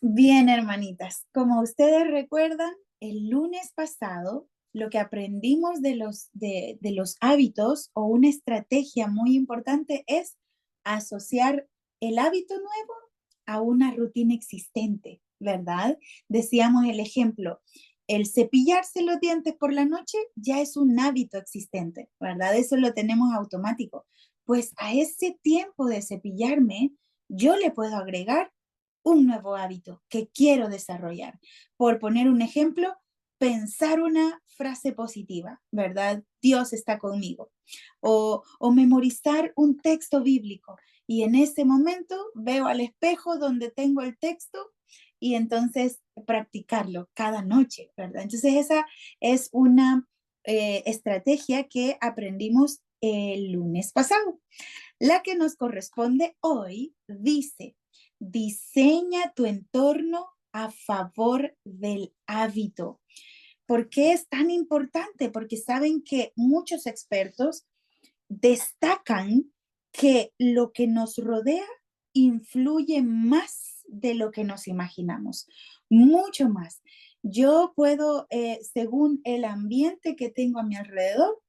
Bien, hermanitas, como ustedes recuerdan, el lunes pasado lo que aprendimos de los hábitos o una estrategia muy importante es asociar el hábito nuevo a una rutina existente, ¿verdad? Decíamos el ejemplo, el cepillarse los dientes por la noche ya es un hábito existente, ¿verdad? Eso lo tenemos automático. Pues a ese tiempo de cepillarme, yo le puedo agregar un nuevo hábito que quiero desarrollar. Por poner un ejemplo, pensar una frase positiva, ¿verdad? Dios está conmigo. O memorizar un texto bíblico. Y en ese momento veo al espejo donde tengo el texto y entonces practicarlo cada noche, ¿verdad? Entonces esa es una estrategia que aprendimos el lunes pasado. La que nos corresponde hoy dice, diseña tu entorno a favor del hábito. ¿Por qué es tan importante? Porque saben que muchos expertos destacan que lo que nos rodea influye más de lo que nos imaginamos, mucho más. Yo puedo, según el ambiente que tengo a mi alrededor,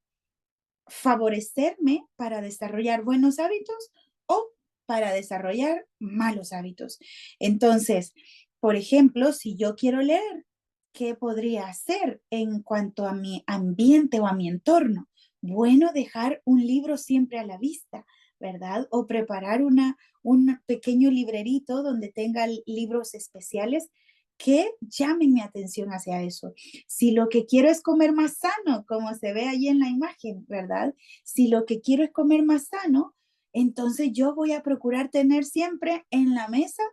favorecerme para desarrollar buenos hábitos o para desarrollar malos hábitos. Entonces, por ejemplo, si yo quiero leer, ¿qué podría hacer en cuanto a mi ambiente o a mi entorno? Bueno, dejar un libro siempre a la vista, ¿verdad? O preparar un pequeño librerito donde tenga libros especiales que llamen mi atención hacia eso. Si lo que quiero es comer más sano, como se ve ahí en la imagen, ¿verdad? Si lo que quiero es comer más sano, entonces yo voy a procurar tener siempre en la mesa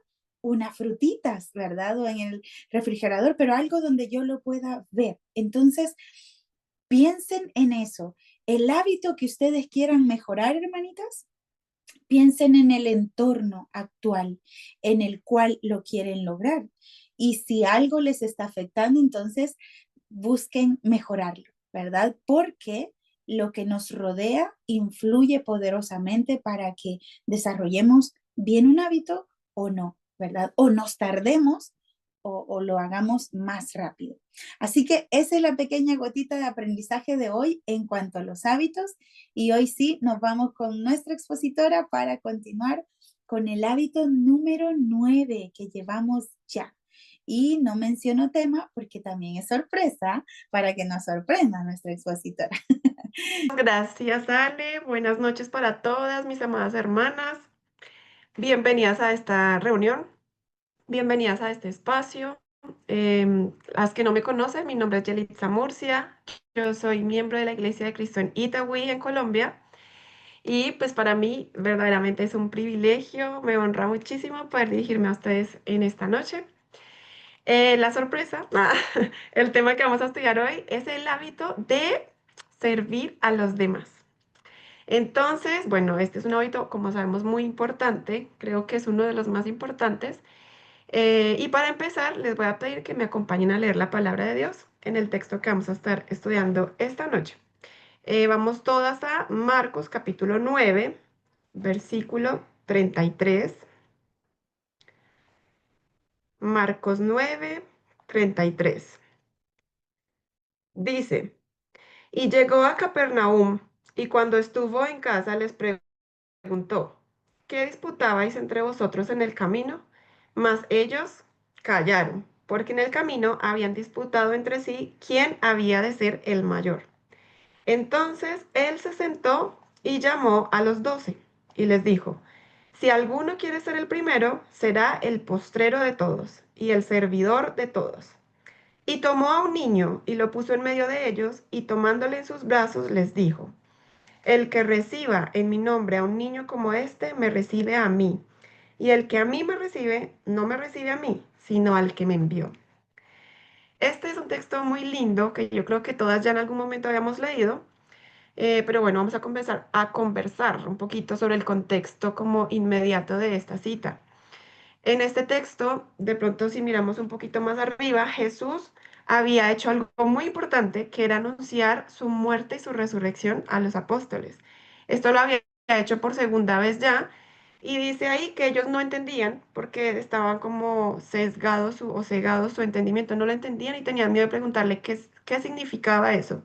unas frutitas, ¿verdad? O en el refrigerador, pero algo donde yo lo pueda ver. Entonces, piensen en eso. El hábito que ustedes quieran mejorar, hermanitas, piensen en el entorno actual en el cual lo quieren lograr. Y si algo les está afectando, entonces busquen mejorarlo, ¿verdad? Porque lo que nos rodea influye poderosamente para que desarrollemos bien un hábito o no, ¿verdad? O nos tardemos o lo hagamos más rápido. Así que esa es la pequeña gotita de aprendizaje de hoy en cuanto a los hábitos. Y hoy sí nos vamos con nuestra expositora para continuar con el hábito número 9 que llevamos ya. Y no menciono tema porque también es sorpresa para que nos sorprenda nuestra expositora. Gracias, Ale. Buenas noches para todas mis amadas hermanas. Bienvenidas a esta reunión, bienvenidas a este espacio. Las que no me conocen, mi nombre es Yelitza Murcia. Yo soy miembro de la Iglesia de Cristo en Itagüí, en Colombia. Y pues para mí verdaderamente es un privilegio, me honra muchísimo poder dirigirme a ustedes en esta noche. La sorpresa, el tema que vamos a estudiar hoy es el hábito de servir a los demás. Entonces, bueno, este es un hábito, como sabemos, muy importante. Creo que es uno de los más importantes. Y para empezar, les voy a pedir que me acompañen a leer la palabra de Dios en el texto que vamos a estar estudiando esta noche. Vamos todas a Marcos capítulo 9, versículo 33. Marcos 9, 33. Dice, y llegó a Capernaum, y cuando estuvo en casa les preguntó, ¿qué disputabais entre vosotros en el camino? Mas ellos callaron, porque en el camino habían disputado entre sí quién había de ser el mayor. Entonces él se sentó y llamó a los 12 y les dijo, si alguno quiere ser el primero, será el postrero de todos y el servidor de todos. Y tomó a un niño y lo puso en medio de ellos y tomándole en sus brazos les dijo, el que reciba en mi nombre a un niño como este, me recibe a mí. Y el que a mí me recibe, no me recibe a mí, sino al que me envió. Este es un texto muy lindo que yo creo que todas ya en algún momento habíamos leído, pero bueno, vamos a conversar un poquito sobre el contexto como inmediato de esta cita. En este texto, de pronto si miramos un poquito más arriba, Jesús había hecho algo muy importante, que era anunciar su muerte y su resurrección a los apóstoles. Esto lo había hecho por segunda vez ya Y dice ahí que ellos no entendían porque estaban como sesgados o cegados su entendimiento, no lo entendían y tenían miedo de preguntarle qué significaba eso.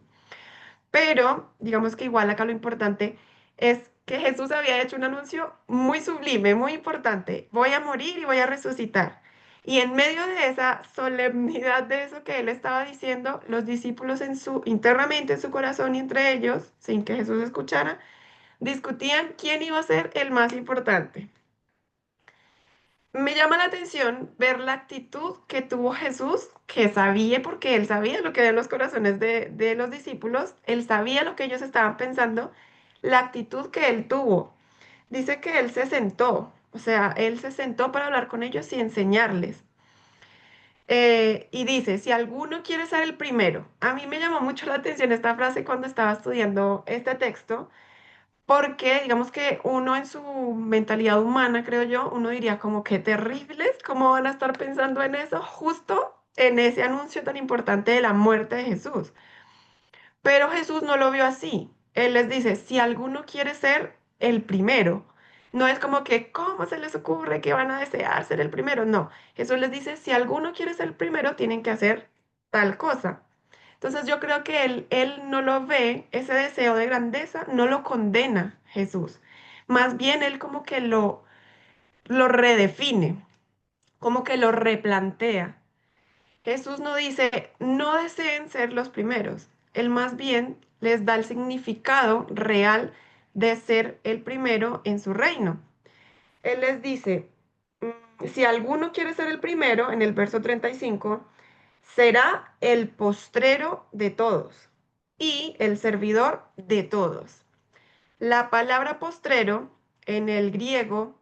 Pero digamos que igual acá lo importante es que Jesús había hecho un anuncio muy sublime, muy importante. Voy a morir y voy a resucitar. Y en medio de esa solemnidad de eso que él estaba diciendo, los discípulos internamente en su corazón y entre ellos, sin que Jesús escuchara, discutían quién iba a ser el más importante. Me llama la atención ver la actitud que tuvo Jesús, que sabía, porque él sabía lo que había en los corazones de los discípulos, él sabía lo que ellos estaban pensando, la actitud que él tuvo. Dice que él se sentó, o sea, él se sentó para hablar con ellos y enseñarles. Y dice, si alguno quiere ser el primero, a mí me llamó mucho la atención esta frase cuando estaba estudiando este texto, porque digamos que uno en su mentalidad humana, creo yo, uno diría como qué terribles, cómo van a estar pensando en eso justo en ese anuncio tan importante de la muerte de Jesús. Pero Jesús no lo vio así. Él les dice, si alguno quiere ser el primero, no es como que, ¿cómo se les ocurre que van a desear ser el primero? No, Jesús les dice, si alguno quiere ser el primero, tienen que hacer tal cosa. Entonces yo creo que él no lo ve, ese deseo de grandeza, no lo condena Jesús. Más bien él como que lo redefine, como que lo replantea. Jesús no dice, no deseen ser los primeros. Él más bien les da el significado real de ser el primero en su reino. Él les dice, si alguno quiere ser el primero, en el verso 35, será el postrero de todos y el servidor de todos. La palabra postrero en el griego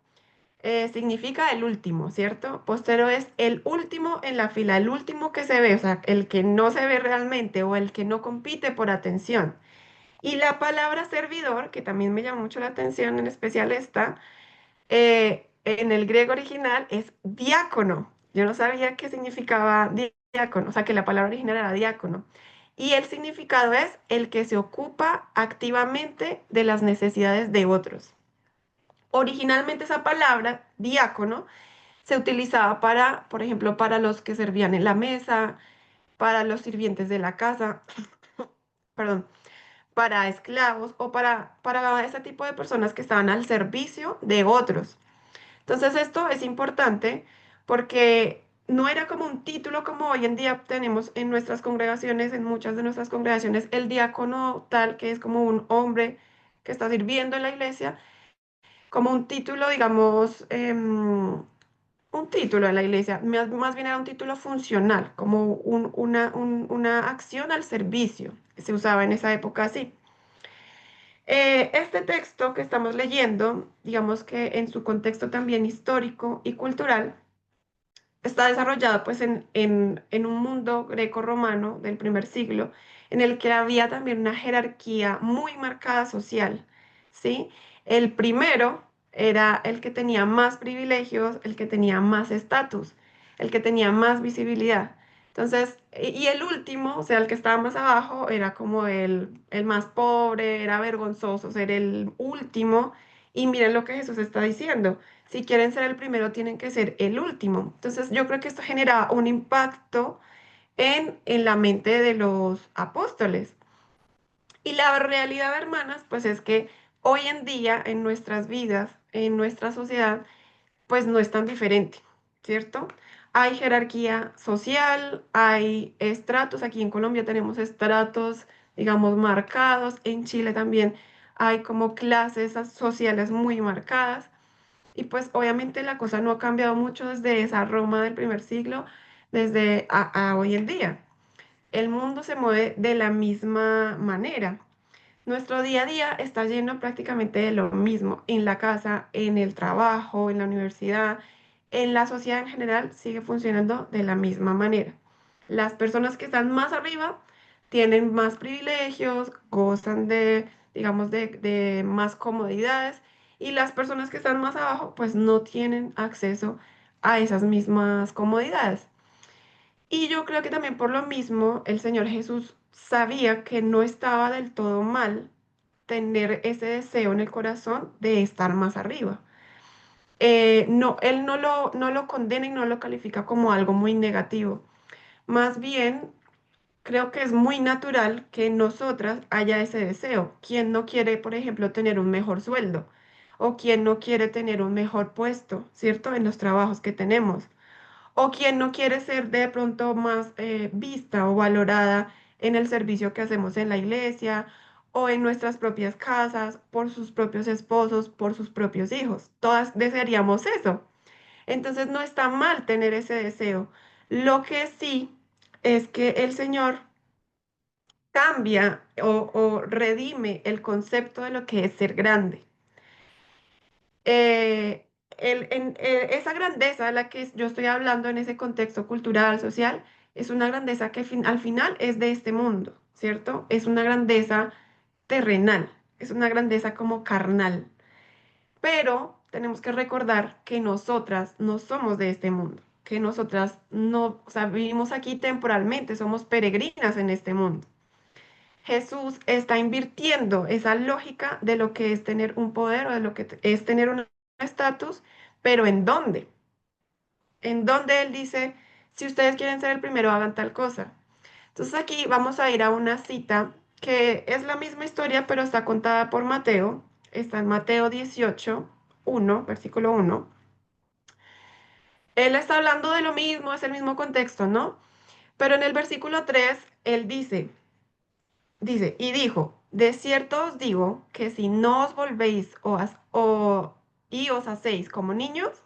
significa el último, ¿cierto? Postrero es el último en la fila, el último que se ve, o sea, el que no se ve realmente o el que no compite por atención. Y la palabra servidor, que también me llama mucho la atención, en especial esta, en el griego original es diácono. Yo no sabía qué significaba diácono, o sea, que la palabra original era diácono. Y el significado es el que se ocupa activamente de las necesidades de otros. Originalmente esa palabra, diácono, se utilizaba para, por ejemplo, para los que servían en la mesa, para los sirvientes de la casa, perdón, para esclavos o para ese tipo de personas que estaban al servicio de otros. Entonces esto es importante porque no era como un título como hoy en día tenemos en nuestras congregaciones, en muchas de nuestras congregaciones, el diácono tal que es como un hombre que está sirviendo en la iglesia, como un título, digamos, un título en la iglesia, más bien era un título funcional, como una acción al servicio. Se usaba en esa época así. Este texto que estamos leyendo, digamos que en su contexto también histórico y cultural, está desarrollado pues en un mundo greco-romano del primer siglo, en el que había también una jerarquía muy marcada social, ¿sí? El primero era el que tenía más privilegios, el que tenía más estatus, el que tenía más visibilidad. Entonces, y el último, o sea, el que estaba más abajo, era como el más pobre, era vergonzoso ser el último. Y miren lo que Jesús está diciendo. Si quieren ser el primero, tienen que ser el último. Entonces, yo creo que esto genera un impacto en la mente de los apóstoles. Y la realidad, hermanas, pues es que hoy en día, en nuestras vidas, en nuestra sociedad, pues no es tan diferente, ¿cierto? Hay jerarquía social, hay estratos. Aquí en Colombia tenemos estratos, digamos, marcados. En Chile también hay como clases sociales muy marcadas. Y pues obviamente la cosa no ha cambiado mucho desde esa Roma del primer siglo, desde a hoy en día. El mundo se mueve de la misma manera. Nuestro día a día está lleno prácticamente de lo mismo. En la casa, en el trabajo, en la universidad, en la sociedad en general sigue funcionando de la misma manera. Las personas que están más arriba tienen más privilegios, gozan de, digamos, de más comodidades y las personas que están más abajo pues no tienen acceso a esas mismas comodidades. Y yo creo que también por lo mismo el Señor Jesús sabía que no estaba del todo mal tener ese deseo en el corazón de estar más arriba. no, él no lo condena y no lo califica como algo muy negativo. Más bien, creo que es muy natural que en nosotras haya ese deseo. ¿Quién no quiere, por ejemplo, tener un mejor sueldo? ¿O quién no quiere tener un mejor puesto, ¿cierto? En los trabajos que tenemos. ¿O quién no quiere ser de pronto más vista o valorada en el servicio que hacemos en la iglesia o en nuestras propias casas, por sus propios esposos, por sus propios hijos? Todas desearíamos eso. Entonces no está mal tener ese deseo. Lo que sí es que el Señor cambia o redime el concepto de lo que es ser grande. Esa grandeza de la que yo estoy hablando en ese contexto cultural, social, es una grandeza que al final es de este mundo, ¿cierto? Es una grandeza terrenal, es una grandeza como carnal. Pero tenemos que recordar que nosotras no somos de este mundo, que nosotras no, o sea, vivimos aquí temporalmente, somos peregrinas en este mundo. Jesús está invirtiendo esa lógica de lo que es tener un poder o de lo que es tener un estatus, pero ¿en dónde? En donde Él dice, si ustedes quieren ser el primero, hagan tal cosa. Entonces aquí vamos a ir a una cita que es la misma historia, pero está contada por Mateo. Está en Mateo 18, 1, versículo 1. Él está hablando de lo mismo, es el mismo contexto, ¿no? Pero en el versículo 3, Él dice, y dijo, de cierto os digo que si no os volvéis y os hacéis como niños,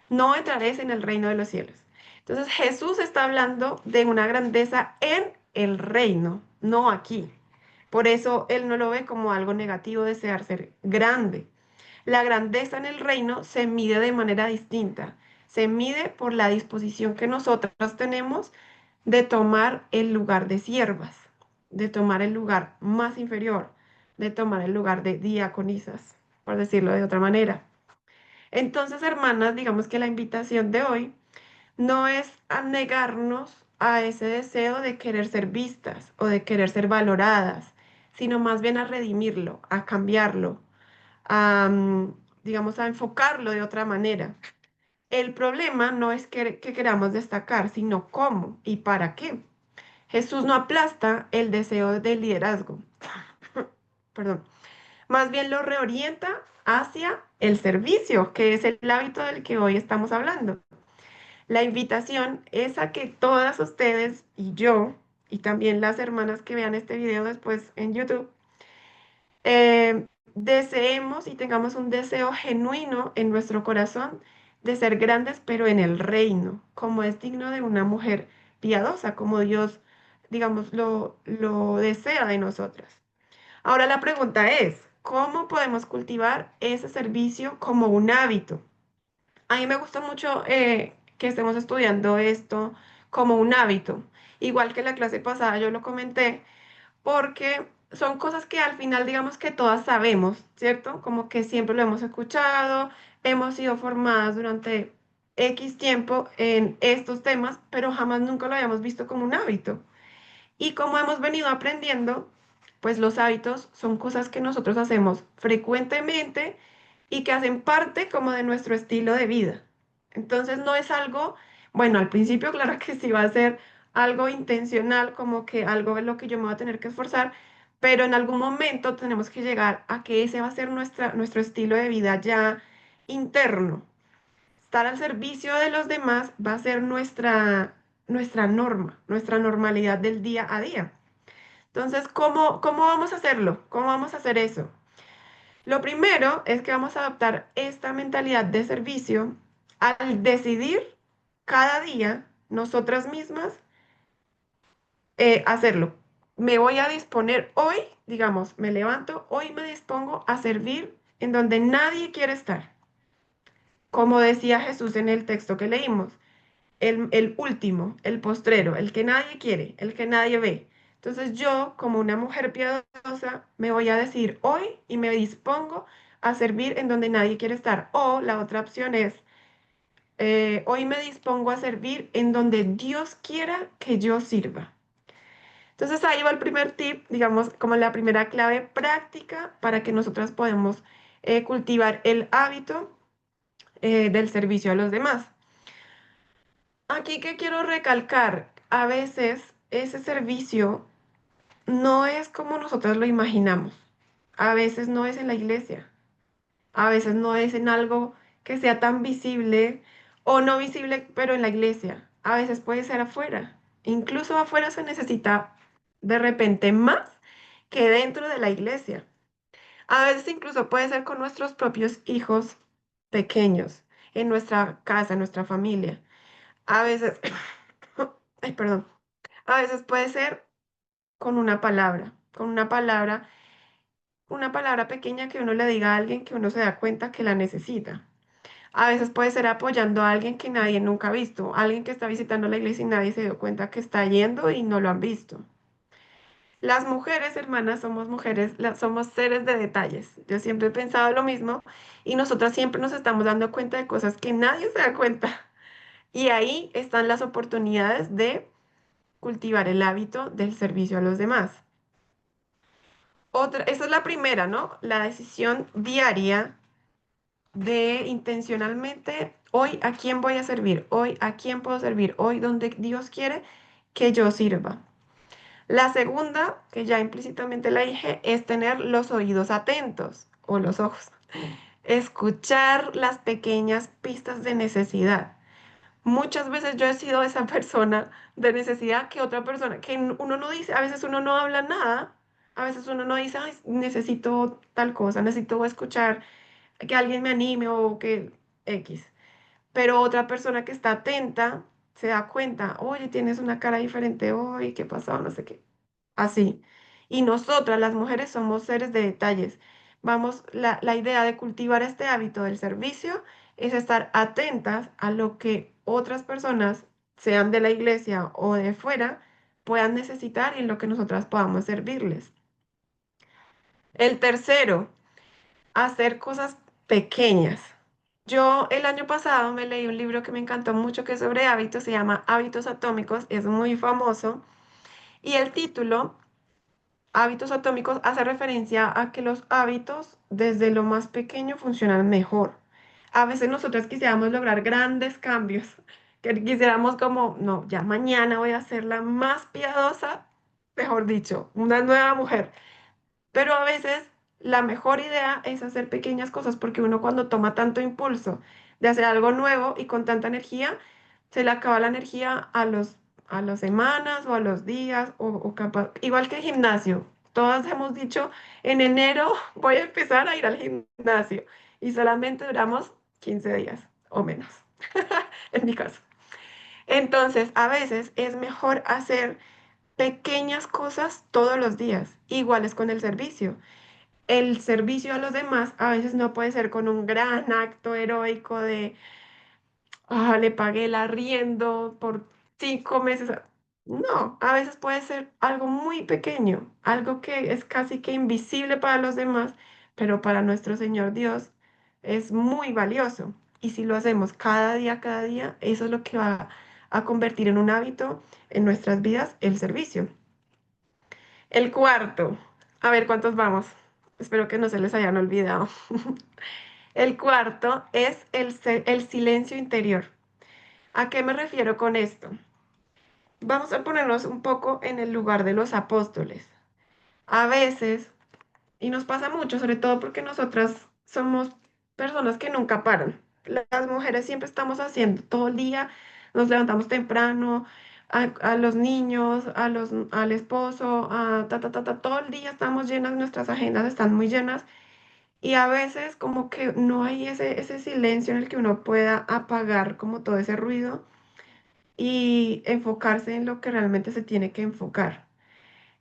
no entraréis en el reino de los cielos. Entonces Jesús está hablando de una grandeza en el reino, no aquí. Por eso Él no lo ve como algo negativo desear ser grande. La grandeza en el reino se mide de manera distinta. Se mide por la disposición que nosotros tenemos de tomar el lugar de siervas, de tomar el lugar más inferior, de tomar el lugar de diaconisas, por decirlo de otra manera. Entonces, hermanas, digamos que la invitación de hoy no es a negarnos a ese deseo de querer ser vistas o de querer ser valoradas, sino más bien a redimirlo, a cambiarlo, a, digamos, a enfocarlo de otra manera. El problema no es que queramos destacar, sino cómo y para qué. Jesús no aplasta el deseo de liderazgo, perdón, más bien lo reorienta hacia el servicio, que es el hábito del que hoy estamos hablando. La invitación es a que todas ustedes y yo, y también las hermanas que vean este video después en YouTube, deseemos y tengamos un deseo genuino en nuestro corazón de ser grandes, pero en el reino, como es digno de una mujer piadosa, como Dios, digamos, lo desea de nosotras. Ahora la pregunta es, ¿cómo podemos cultivar ese servicio como un hábito? A mí me gusta mucho que estemos estudiando esto como un hábito. Igual que la clase pasada yo lo comenté, porque son cosas que al final digamos que todas sabemos, ¿cierto? Como que siempre lo hemos escuchado, hemos sido formadas durante X tiempo en estos temas, pero jamás nunca lo habíamos visto como un hábito. Y como hemos venido aprendiendo, pues los hábitos son cosas que nosotros hacemos frecuentemente y que hacen parte como de nuestro estilo de vida. Entonces no es algo, bueno, al principio claro que sí va a ser algo intencional, como que algo en lo que yo me voy a tener que esforzar, pero en algún momento tenemos que llegar a que ese va a ser nuestro estilo de vida ya interno. Estar al servicio de los demás va a ser nuestra norma, nuestra normalidad del día a día. Entonces, ¿cómo vamos a hacerlo? ¿Cómo vamos a hacer eso? Lo primero es que vamos a adoptar esta mentalidad de servicio al decidir cada día nosotras mismas hacerlo. Me voy a disponer hoy, digamos, me levanto, hoy me dispongo a servir en donde nadie quiere estar. Como decía Jesús en el texto que leímos, el último, el postrero, el que nadie quiere, el que nadie ve. Entonces yo, como una mujer piadosa, me voy a decir hoy y me dispongo a servir en donde nadie quiere estar. O la otra opción es, hoy me dispongo a servir en donde Dios quiera que yo sirva. Entonces ahí va el primer tip, digamos, como la primera clave práctica para que nosotras podamos cultivar el hábito del servicio a los demás. Aquí que quiero recalcar, a veces ese servicio no es como nosotros lo imaginamos. A veces no es en la iglesia. A veces no es en algo que sea tan visible o no visible, pero en la iglesia. A veces puede ser afuera. Incluso afuera se necesita de repente más que dentro de la iglesia. A veces incluso puede ser con nuestros propios hijos pequeños, en nuestra casa, en nuestra familia. A veces, ay, perdón, a veces puede ser con una palabra pequeña que uno le diga a alguien que uno se da cuenta que la necesita. A veces puede ser apoyando a alguien que nadie nunca ha visto, alguien que está visitando la iglesia y nadie se dio cuenta que está yendo y no lo han visto. Las mujeres, hermanas, somos mujeres, somos seres de detalles. Yo siempre he pensado lo mismo y nosotras siempre nos estamos dando cuenta de cosas que nadie se da cuenta. Y ahí están las oportunidades de cultivar el hábito del servicio a los demás. Otra, esa es la primera, ¿no? La decisión diaria de intencionalmente, hoy a quién voy a servir, hoy a quién puedo servir, hoy donde Dios quiere que yo sirva. La segunda, que ya implícitamente la dije, es tener los oídos atentos o los ojos. Escuchar las pequeñas pistas de necesidad. Muchas veces yo he sido esa persona de necesidad que otra persona, que uno no dice, a veces uno no habla nada, a veces uno no dice, "Ay, necesito tal cosa, necesito escuchar que alguien me anime o que X". Pero otra persona que está atenta se da cuenta, oye, tienes una cara diferente hoy, ¿qué pasó? No sé qué. Así. Y nosotras, las mujeres, somos seres de detalles. Vamos, la idea de cultivar este hábito del servicio es estar atentas a lo que otras personas, sean de la iglesia o de fuera, puedan necesitar y en lo que nosotras podamos servirles. El tercero, hacer cosas pequeñas. Yo el año pasado me leí un libro que me encantó mucho que es sobre hábitos, se llama Hábitos Atómicos, es muy famoso y el título, Hábitos Atómicos, hace referencia a que los hábitos desde lo más pequeño funcionan mejor. A veces nosotros quisiéramos lograr grandes cambios, que quisiéramos como, no, ya mañana voy a ser la más piadosa, mejor dicho, una nueva mujer. Pero a veces la mejor idea es hacer pequeñas cosas porque uno cuando toma tanto impulso de hacer algo nuevo y con tanta energía, se le acaba la energía a las semanas o a los días o capaz, igual que el gimnasio. Todas hemos dicho, en enero voy a empezar a ir al gimnasio y solamente duramos 15 días o menos, en mi caso. Entonces, a veces es mejor hacer pequeñas cosas todos los días, iguales con el servicio. El servicio a los demás a veces no puede ser con un gran acto heroico de, le pagué el arriendo por 5 meses. No, a veces puede ser algo muy pequeño, algo que es casi que invisible para los demás, pero para nuestro Señor Dios es muy valioso. Y si lo hacemos cada día, eso es lo que va a convertir en un hábito en nuestras vidas, el servicio. El cuarto, a ver cuántos vamos. Espero que no se les hayan olvidado. El cuarto es el silencio interior. ¿A qué me refiero con esto? Vamos a ponernos un poco en el lugar de los apóstoles. A veces, y nos pasa mucho, sobre todo porque nosotras somos personas que nunca paran. Las mujeres siempre estamos haciendo todo el día, nos levantamos temprano, a los niños, al esposo, a todo el día estamos llenas, nuestras agendas están muy llenas. Y a veces como que no hay ese silencio en el que uno pueda apagar como todo ese ruido y enfocarse en lo que realmente se tiene que enfocar.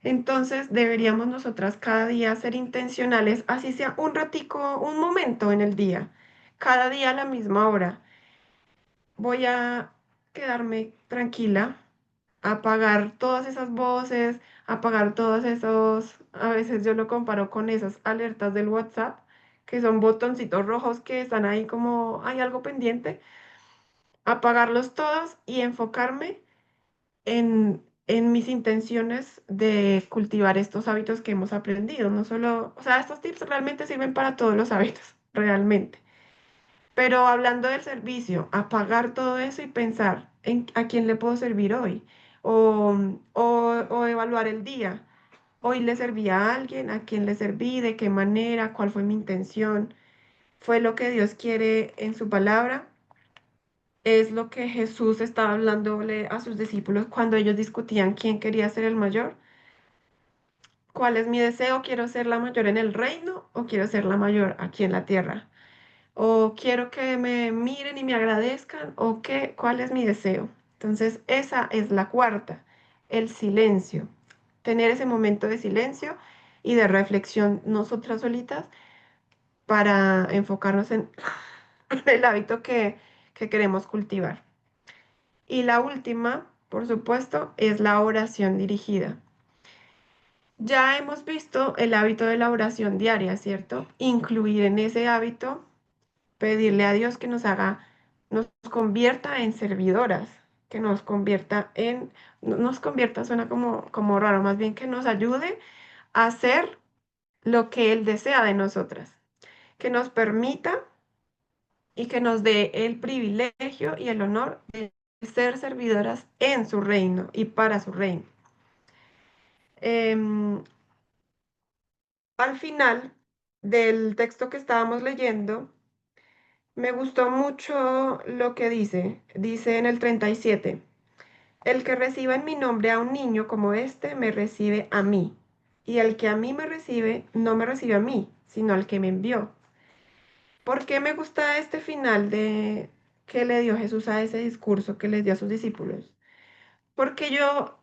Entonces deberíamos nosotras cada día ser intencionales, así sea un ratico, un momento en el día, cada día a la misma hora. Voy a quedarme tranquila, apagar todas esas voces, apagar todos esos, a veces yo lo comparo con esas alertas del WhatsApp, que son botoncitos rojos que están ahí como hay algo pendiente, apagarlos todos y enfocarme en mis intenciones de cultivar estos hábitos que hemos aprendido. No solo, o sea, estos tips realmente sirven para todos los hábitos, realmente. Pero hablando del servicio, apagar todo eso y pensar en a quién le puedo servir hoy o, o evaluar el día. Hoy le serví a alguien, a quién le serví, de qué manera, cuál fue mi intención, fue lo que Dios quiere en su palabra. Es lo que Jesús estaba hablándole a sus discípulos cuando ellos discutían quién quería ser el mayor. ¿Cuál es mi deseo? ¿Quiero ser la mayor en el reino o quiero ser la mayor aquí en la tierra? ¿O quiero que me miren y me agradezcan? ¿O qué? ¿Cuál es mi deseo? Entonces, esa es la cuarta, el silencio. Tener ese momento de silencio y de reflexión nosotras solitas para enfocarnos en el hábito que queremos cultivar. Y la última, por supuesto, es la oración dirigida. Ya hemos visto el hábito de la oración diaria, ¿cierto? Incluir en ese hábito, pedirle a Dios que nos haga, nos convierta en servidoras, que nos convierta en, no nos convierta, suena como raro, más bien que nos ayude a hacer lo que Él desea de nosotras, que nos permita y que nos dé el privilegio y el honor de ser servidoras en su reino y para su reino. Em, Al final del texto que estábamos leyendo, me gustó mucho lo que dice. Dice en el 37, el que reciba en mi nombre a un niño como este, me recibe a mí. Y el que a mí me recibe, no me recibe a mí, sino al que me envió. ¿Por qué me gusta este final de que le dio Jesús a ese discurso que les dio a sus discípulos? Porque yo,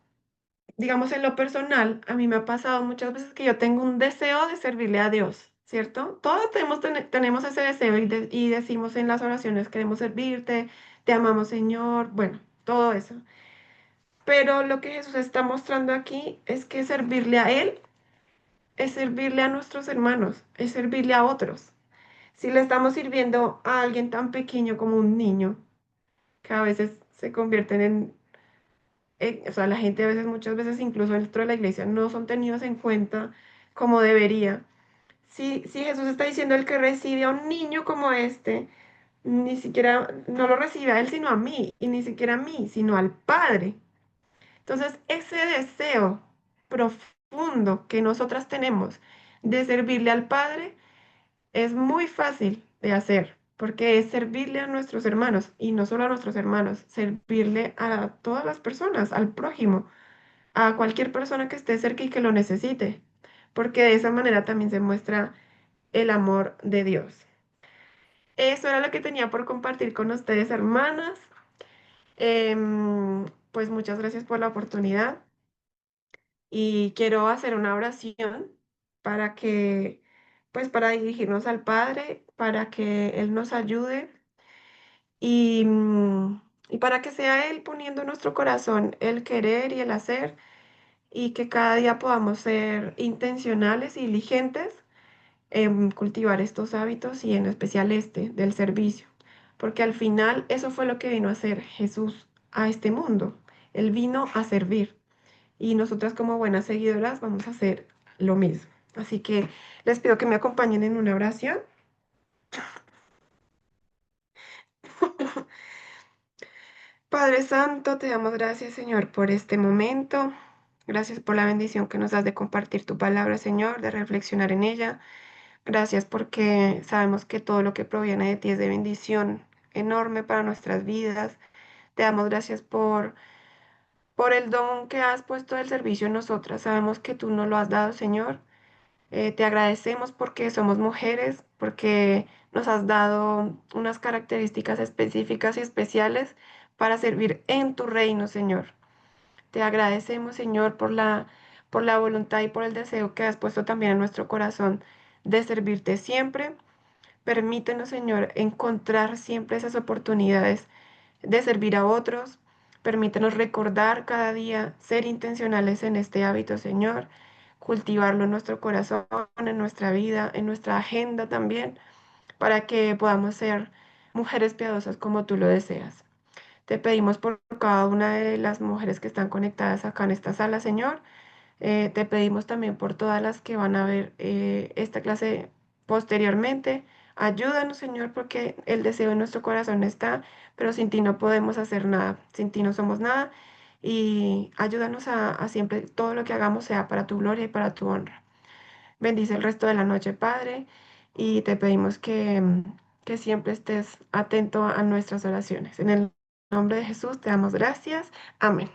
digamos, en lo personal, a mí me ha pasado muchas veces que yo tengo un deseo de servirle a Dios, ¿cierto? Todos tenemos ese deseo y decimos en las oraciones, queremos servirte, te amamos, Señor, bueno, todo eso. Pero lo que Jesús está mostrando aquí es que servirle a Él es servirle a nuestros hermanos, es servirle a otros. Si le estamos sirviendo a alguien tan pequeño como un niño, que a veces se convierten o sea, la gente a veces, muchas veces, incluso dentro de la iglesia, no son tenidos en cuenta como debería. Si Jesús está diciendo el que recibe a un niño como este, ni siquiera, no lo recibe a él, sino a mí, y ni siquiera a mí, sino al Padre. Entonces, ese deseo profundo que nosotras tenemos de servirle al Padre es muy fácil de hacer, porque es servirle a nuestros hermanos, y no solo a nuestros hermanos, servirle a todas las personas, al prójimo, a cualquier persona que esté cerca y que lo necesite, porque de esa manera también se muestra el amor de Dios. Eso era lo que tenía por compartir con ustedes, hermanas. Pues muchas gracias por la oportunidad y quiero hacer una oración para que, pues para dirigirnos al Padre, para que Él nos ayude y, y para que sea Él poniendo en nuestro corazón el querer y el hacer y que cada día podamos ser intencionales y diligentes en cultivar estos hábitos y en especial este del servicio, porque al final eso fue lo que vino a hacer Jesús a este mundo. Él vino a servir y nosotras como buenas seguidoras vamos a hacer lo mismo. Así que les pido que me acompañen en una oración. Padre Santo, te damos gracias, Señor, por este momento. Gracias por la bendición que nos das de compartir tu palabra, Señor, de reflexionar en ella. Gracias porque sabemos que todo lo que proviene de ti es de bendición enorme para nuestras vidas. Te damos gracias por el don que has puesto del servicio en nosotras. Sabemos que tú nos lo has dado, Señor. Te agradecemos porque somos mujeres, porque nos has dado unas características específicas y especiales para servir en tu reino, Señor. Te agradecemos, Señor, por la voluntad y por el deseo que has puesto también en nuestro corazón de servirte siempre. Permítenos, Señor, encontrar siempre esas oportunidades de servir a otros. Permítenos recordar cada día, ser intencionales en este hábito, Señor, cultivarlo en nuestro corazón, en nuestra vida, en nuestra agenda también, para que podamos ser mujeres piadosas como tú lo deseas. Te pedimos por cada una de las mujeres que están conectadas acá en esta sala, Señor. Te pedimos también por todas las que van a ver esta clase posteriormente. Ayúdanos, Señor, porque el deseo en nuestro corazón está, pero sin ti no podemos hacer nada, sin ti no somos nada. Y ayúdanos a siempre, todo lo que hagamos sea para tu gloria y para tu honra. Bendice el resto de la noche, Padre, y te pedimos que siempre estés atento a nuestras oraciones. En el nombre de Jesús te damos gracias. Amén.